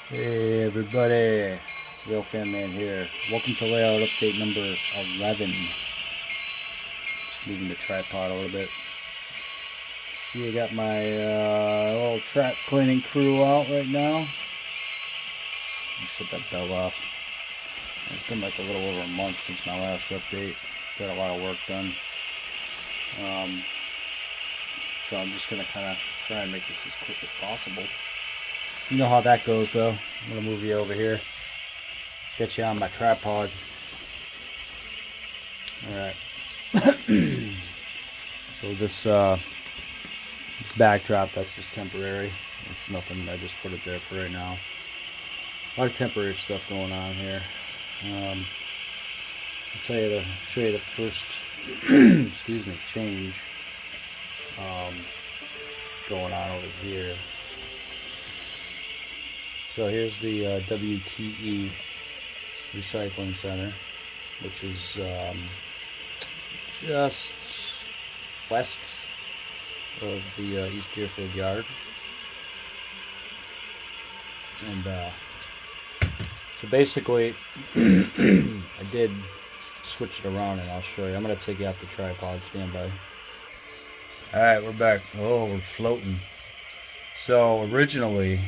Hey everybody, Real Fan Man here. Welcome to layout update number 11. Just moving the tripod a little bit. See, I got my little trap cleaning crew out right now. Shut that bell off. It's been like a little over a month since my last update. Got a lot of work done. So I'm just gonna kind of try and make this as quick as possible. You know how that goes though. I'm gonna move you over here. Get you on my tripod. Alright. So this backdrop, that's just temporary. It's nothing, I just put it there for right now. A lot of temporary stuff going on here. I'll show you the first excuse me, change going on over here. So here's the WTE Recycling Center, which is just west of the East Deerfield Yard. And so basically, I did switch it around, and I'll show you. I'm going to take you off the tripod. Stand by. Alright, we're back. Oh, we're floating. So originally,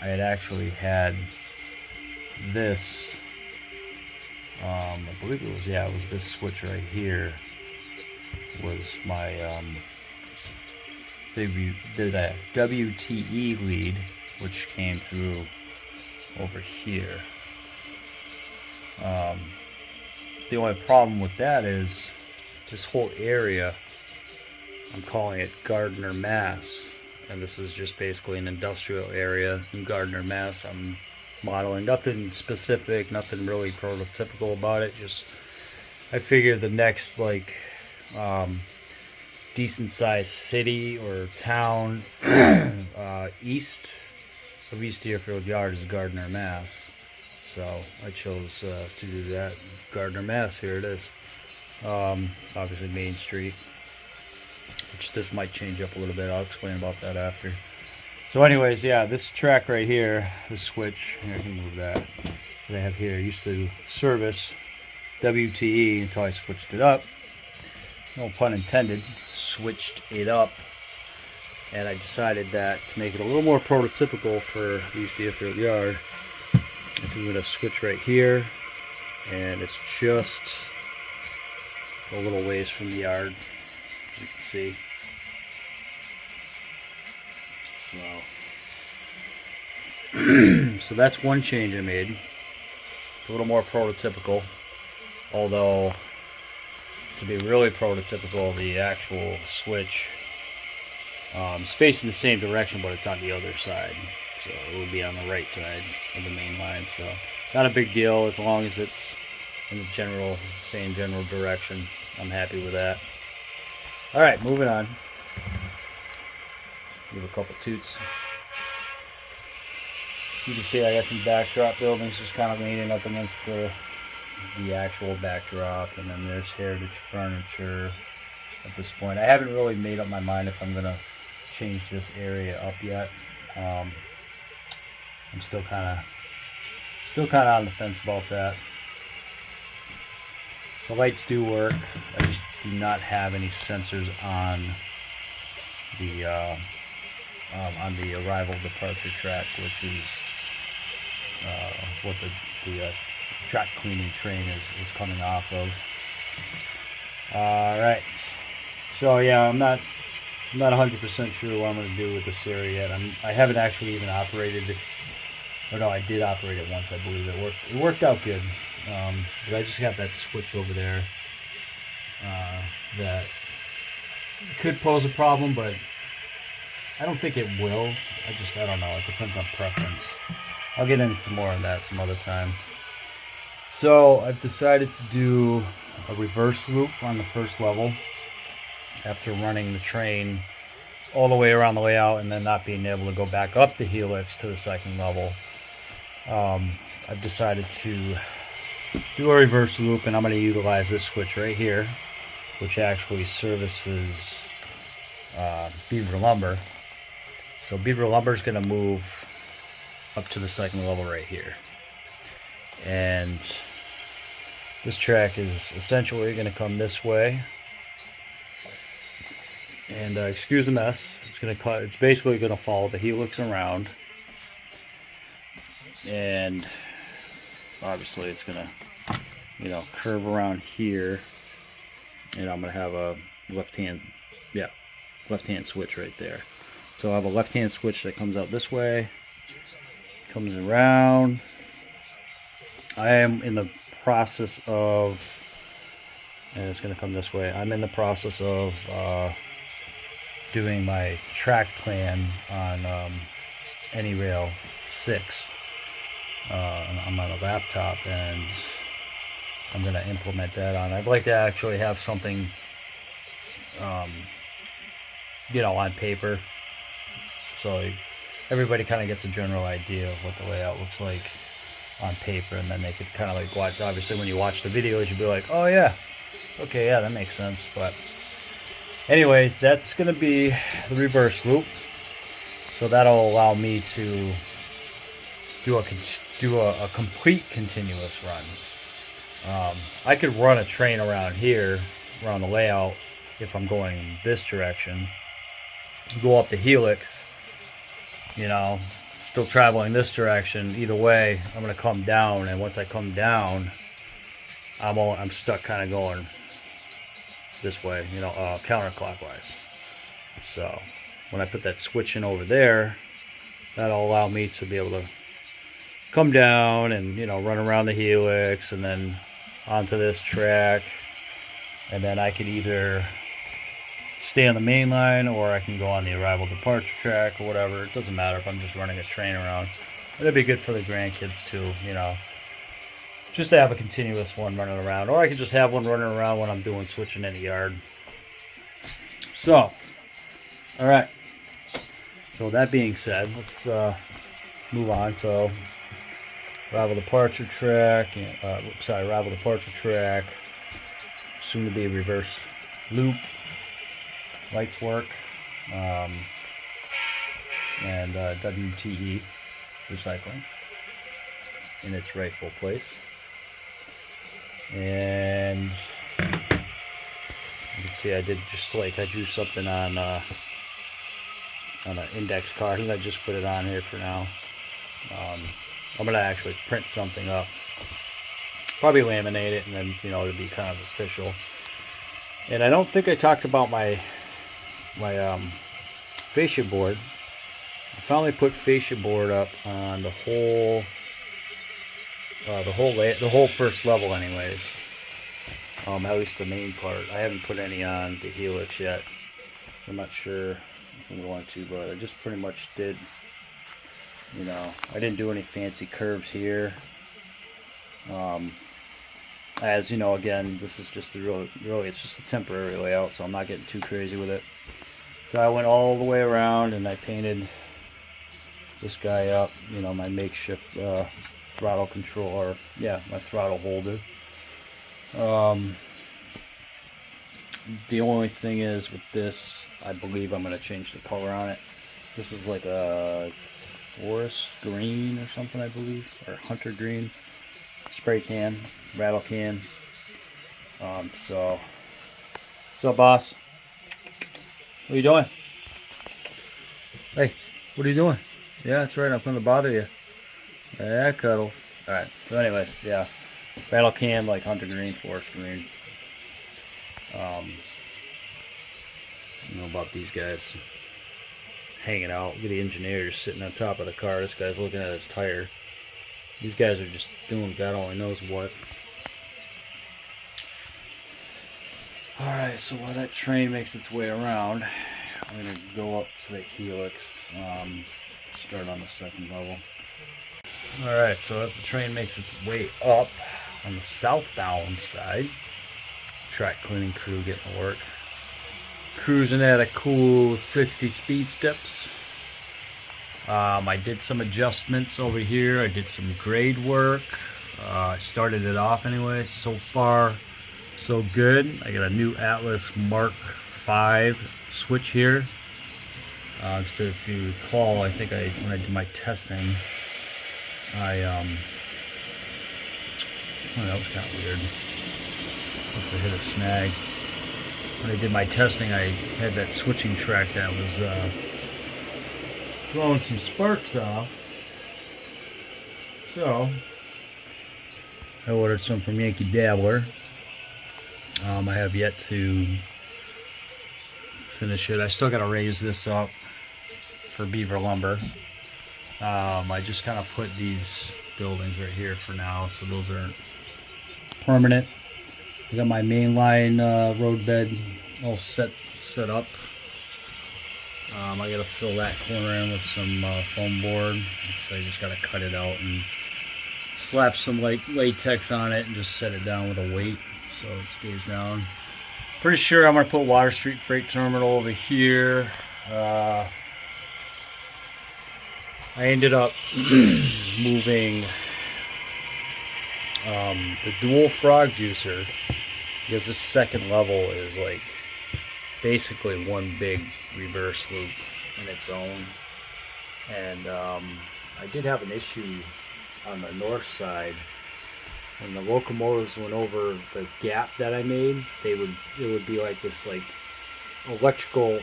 I had actually had this, I believe it was this switch right here was my the WTE lead, which came through over here. The only problem with that is this whole area, I'm calling it Gardner, Mass. And this is just basically an industrial area in Gardner, Mass. I'm modeling nothing specific, nothing really prototypical about it. Just I figure the next decent sized city or town east of East Deerfield Yard is Gardner, Mass. So I chose to do that. Gardner, Mass. Here it is. Obviously Main Street. Which this might change up a little bit. I'll explain about that after. So anyways, yeah, this track right here, this switch, here, I can move that I have here, used to service WTE until I switched it up. No pun intended, switched it up. And I decided that to make it a little more prototypical for East Deerfield Yard, I'm going to switch right here, and it's just a little ways from the yard, as you can see. So that's one change I made. It's a little more prototypical, although to be really prototypical, the actual switch is facing the same direction, but it's on the other side. So it would be on the right side of the main line. So it's not a big deal as long as it's in the same general direction. I'm happy with that. All right, moving on. Give a couple toots. You can see I got some backdrop buildings just kind of leaning up against the actual backdrop, and then there's Heritage Furniture at this point. I haven't really made up my mind if I'm gonna change this area up yet. I'm still kind of on the fence about that. The lights do work. I just do not have any sensors on the arrival departure track, which is what the track cleaning train is coming off of. All right. So yeah, I'm not 100% sure what I'm going to do with this area yet. I haven't actually even operated it. Or no, I did operate it once. I believe it worked out good. But I just got that switch over there that could pose a problem, but I don't think it will. I don't know. It depends on preference. I'll get into some more on that some other time. So I've decided to do a reverse loop on the first level after running the train all the way around the layout and then not being able to go back up the helix to the second level. I've decided to do a reverse loop, and I'm going to utilize this switch right here, which actually services Beaver Lumber. So Beaver Lumber is going to move up to the second level right here. And this track is essentially going to come this way. And excuse the mess. It's basically going to follow the helix around. And obviously it's going to, curve around here. And I'm going to have a left-hand switch right there. So I have a left-hand switch that comes out this way, comes around. I am in the process of, and it's going to come this way, I'm in the process of doing my track plan on AnyRail 6. I'm on a laptop, and I'm going to implement that on. I'd like to actually have something, on paper, so everybody kind of gets a general idea of what the layout looks like on paper, and then they could kind of like watch. Obviously, when you watch the videos, you'd be like, oh yeah, okay, yeah, that makes sense. But anyways, that's going to be the reverse loop, so that'll allow me to do a complete continuous run. I could run a train around here, around the layout, if I'm going this direction, go up the helix, still traveling this direction. Either way, I'm going to come down, and once I come down, I'm stuck kind of going this way, counterclockwise. So when I put that switch in over there, that'll allow me to be able to come down and run around the helix and then onto this track, and then I could either stay on the main line or I can go on the arrival departure track or whatever. It doesn't matter if I'm just running a train around. It'd be good for the grandkids too, just to have a continuous one running around, or I could just have one running around when I'm switching in the yard. So, all right. So that being said, let's move on. So, arrival departure track, arrival departure track, soon to be reverse loop. Lights work, and WTE recycling in its rightful place. And you can see I drew something on an index card, and I just put it on here for now. I'm gonna actually print something up, probably laminate it, and then it'll be kind of official. And I don't think I talked about my fascia board. I finally put fascia board up on the whole first level, anyways. At least the main part. I haven't put any on the helix yet. I'm not sure if I'm going to, but I just pretty much did. I didn't do any fancy curves here. As again, this is just really it's just a temporary layout, so I'm not getting too crazy with it. So I went all the way around and I painted this guy up, my makeshift throttle control, my throttle holder. The only thing is with this, I believe I'm going to change the color on it. This is like a forest green or something, I believe, or hunter green. Spray can, rattle can. What's up, boss? What are you doing? Hey, what are you doing? Yeah, that's right, I'm gonna bother you. Yeah, Cuddles. Alright, so anyways, yeah. Rattle can, like hunter green, forest green. I don't know about these guys hanging out. Look at the engineer just sitting on top of the car. This guy's looking at his tire. These guys are just doing God only knows what. Alright, so while that train makes its way around, I'm going to go up to the helix, start on the second level. Alright, so as the train makes its way up on the southbound side, track cleaning crew getting to work. Cruising at a cool 60 speed steps. I did some adjustments over here. I did some grade work. I started it off anyways. So far, so good. I got a new Atlas Mark V switch here. So if you recall, I think when I did my testing, Oh, that was kind of weird. Must have hit a snag. When I did my testing, I had that switching track that was throwing some sparks off. So, I ordered some from Yankee Dabbler. I have yet to finish it. I still got to raise this up for Beaver Lumber. I just kind of put these buildings right here for now, so those aren't permanent. I got my main line road bed all set up. I got to fill that corner in with some foam board, so I just got to cut it out and slap some latex on it and just set it down with a weight so it stays down. Pretty sure I'm going to put Water Street Freight Terminal over here. I ended up moving the dual frog juicer because this second level is like basically one big reverse loop in its own. And I did have an issue on the north side. When the locomotives went over the gap that I made, it would be like this like electrical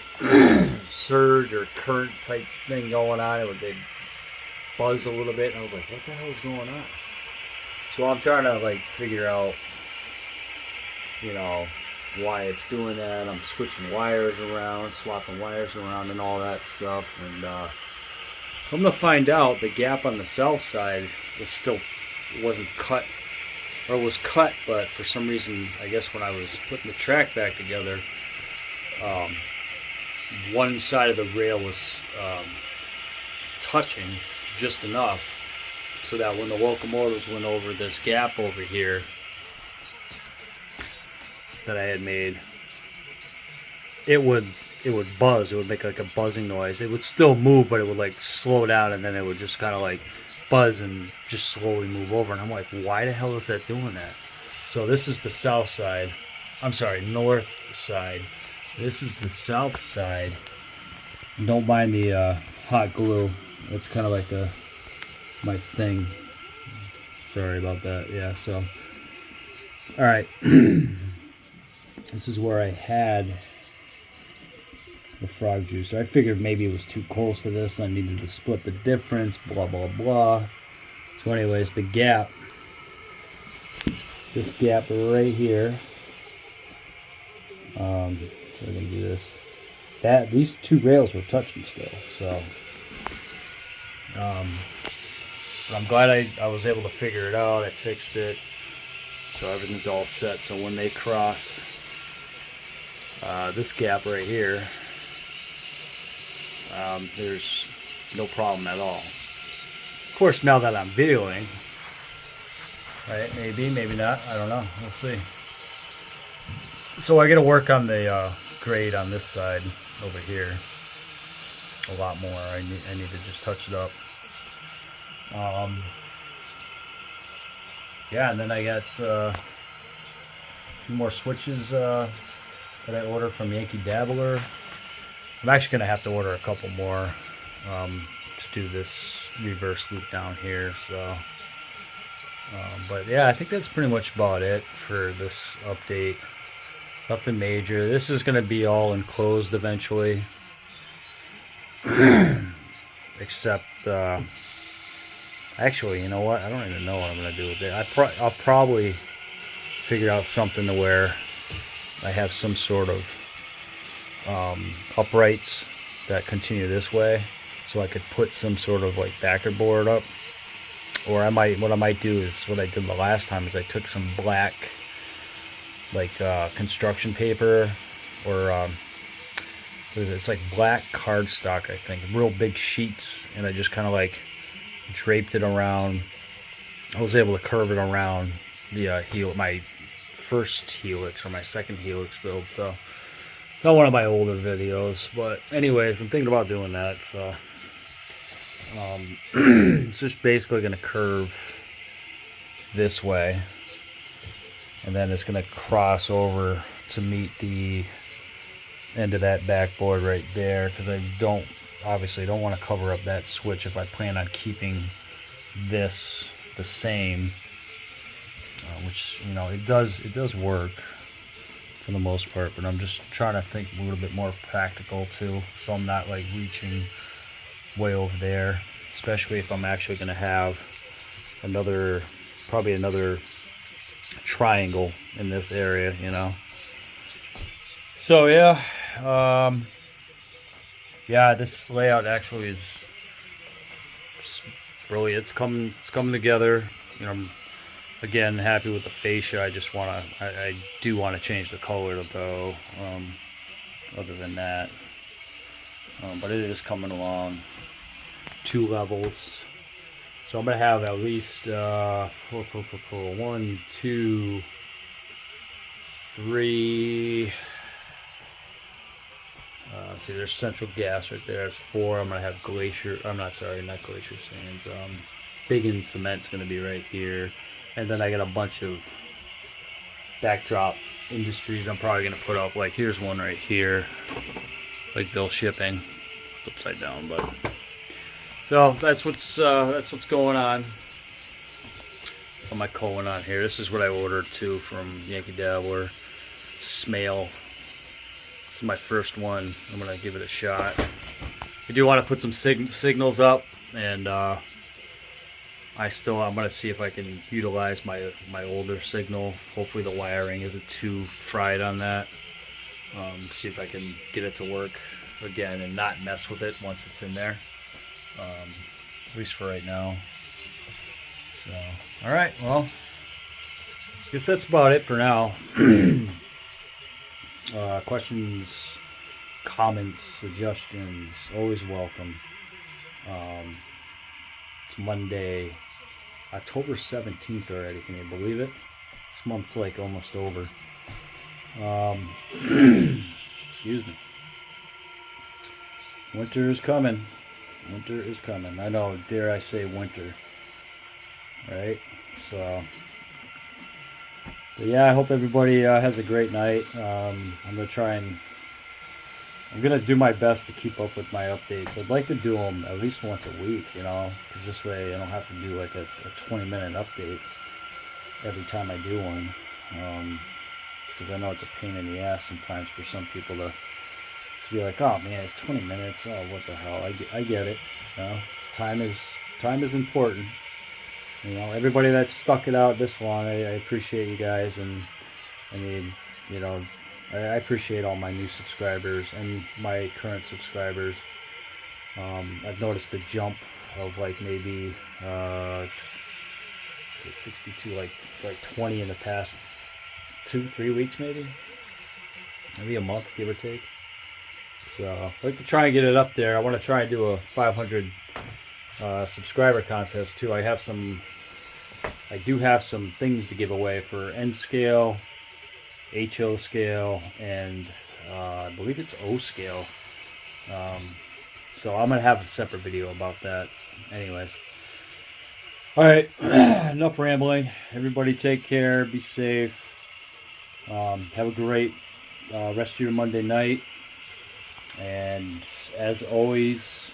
surge or current type thing going on. They'd buzz a little bit, and I was like, what the hell is going on? So I'm trying to like figure out, you know, why it's doing that. I'm switching wires around, swapping wires around and all that stuff, and I'm gonna find out the gap on the south side wasn't cut, or was cut, but for some reason, I guess when I was putting the track back together, one side of the rail was touching just enough so that when the locomotives went over this gap over here that I had made, it would buzz. It would make like a buzzing noise. It would still move, but it would like slow down, and then it would just kind of like buzz and just slowly move over. And I'm like, why the hell is that doing that? So this is the south side. I'm sorry, north side. This is the south side. Don't mind the hot glue. It's kind of like my thing. Sorry about that. Yeah, so all right. This is where I had the frog juice. I figured maybe it was too close to this. I needed to split the difference, blah, blah, blah. So anyways, the gap, this gap right here, so I'm going to do this. These two rails were touching still, so but I'm glad I was able to figure it out. I fixed it, so everything's all set. So when they cross this gap right here, there's no problem at all. Of course, now that I'm videoing, right? Maybe not. I don't know. We'll see. So I got to work on the grade on this side over here a lot more. I need to just touch it up. Yeah, and then I got a few more switches that I ordered from Yankee Dabbler. I'm actually going to have to order a couple more to do this reverse loop down here. So, but yeah, I think that's pretty much about it for this update. Nothing major. This is going to be all enclosed eventually. Except, actually, you know what? I don't even know what I'm going to do with it. I'll probably figure out something to where I have some sort of uprights that continue this way, so I could put some sort of like backer board up. Or what I might do is what I did the last time is I took some black like construction paper, or it's like black cardstock, I think, real big sheets, and I just kind of like draped it around. I was able to curve it around the my first helix or my second helix build. So it's not one of my older videos, but anyways, I'm thinking about doing that. So it's just basically going to curve this way, and then it's going to cross over to meet the end of that backboard right there, because I obviously don't want to cover up that switch if I plan on keeping this the same, which, you know, it does work for the most part, but I'm just trying to think a little bit more practical too, so I'm not like reaching way over there, especially if I'm actually going to have probably another triangle in this area, you know. So yeah, yeah, this layout actually is really, it's coming together. You know, I'm again happy with the fascia. I do want to change the color though. Other than that, but it is coming along 2 levels. So I'm gonna have at least 1, 2, 3. Let's see, there's Central Gas right there. There's 4. I'm gonna have Glacier. I'm not sorry, not Glacier Sands. Big and Cement's gonna be right here, and then I got a bunch of backdrop industries. I'm probably gonna put up, like, here's one right here, like Bill Shipping. It's upside down, but so that's what's going on. What am I calling on here? This is what I ordered too from Yankee Dabbler. Smale. This is my first one. I'm gonna give it a shot. I do want to put some signals up, and I'm gonna see if I can utilize my older signal. Hopefully the wiring isn't too fried on that. See if I can get it to work again and not mess with it once it's in there. At least for right now. So, all right, well, I guess that's about it for now. Questions, comments, suggestions, always welcome. It's Monday, October 17th already. Can you believe it? This month's like almost over. Excuse me. Winter is coming. Winter is coming. I know, dare I say winter. Right? So, but yeah, I hope everybody has a great night. I'm gonna do my best to keep up with my updates. I'd like to do them at least once a week, you know, because this way I don't have to do like a 20-minute update every time I do one. Because I know it's a pain in the ass sometimes for some people to be like, oh man, it's 20 minutes. Oh, what the hell? I get it. You know, time is important. You know, everybody that stuck it out this long, I appreciate you guys, and I mean, you know, I appreciate all my new subscribers and my current subscribers. I've noticed a jump of like maybe 62, like 20 in the past 2-3 weeks, maybe a month, give or take. So I'd like to try and get it up there. I want to try and do a 500 subscriber contest too. I do have some things to give away for N scale, HO scale, and I believe it's O scale. So I'm gonna have a separate video about that. Anyways, all right, enough rambling. Everybody take care, be safe, have a great rest of your Monday night, and as always,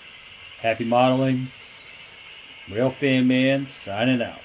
happy modeling. Real Fan Man signing out.